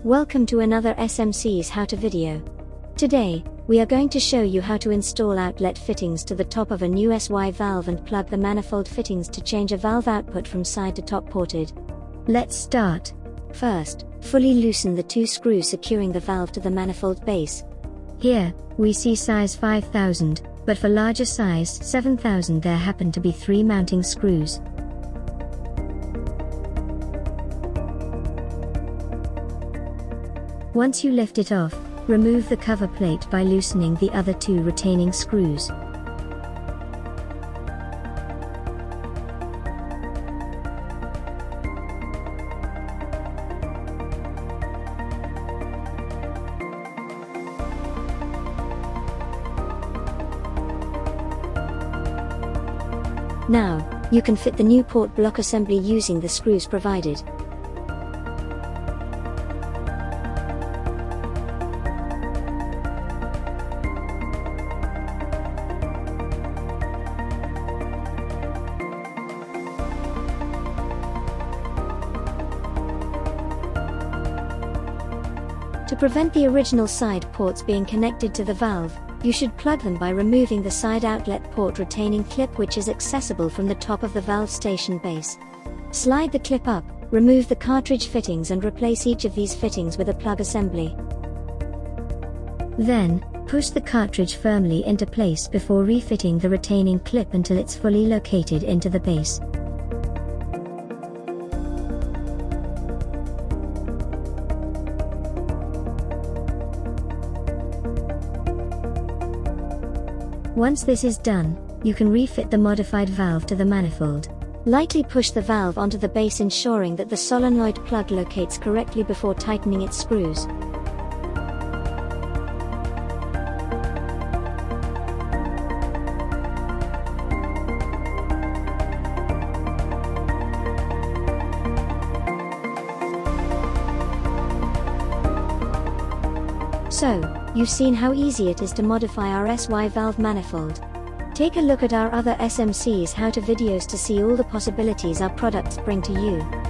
Welcome to another SMC's how-to video. Today, we are going to show you how to install outlet fittings to the top of a new SY valve and plug the manifold fittings to change a valve output from side to top ported. Let's start. First, fully loosen the two screws securing the valve to the manifold base. Here, we see size 5000, but for larger size 7000 there happen to be 3 mounting screws. Once you lift it off, remove the cover plate by loosening the other 2 retaining screws. Now, you can fit the new port block assembly using the screws provided. To prevent the original side ports being connected to the valve, you should plug them by removing the side outlet port retaining clip which is accessible from the top of the valve station base. Slide the clip up, remove the cartridge fittings and replace each of these fittings with a plug assembly. Then, push the cartridge firmly into place before refitting the retaining clip until it's fully located into the base. Once this is done, you can refit the modified valve to the manifold. Lightly push the valve onto the base ensuring that the solenoid plug locates correctly before tightening its screws. So, you've seen how easy it is to modify our SY valve manifold. Take a look at our other SMC's how-to videos to see all the possibilities our products bring to you.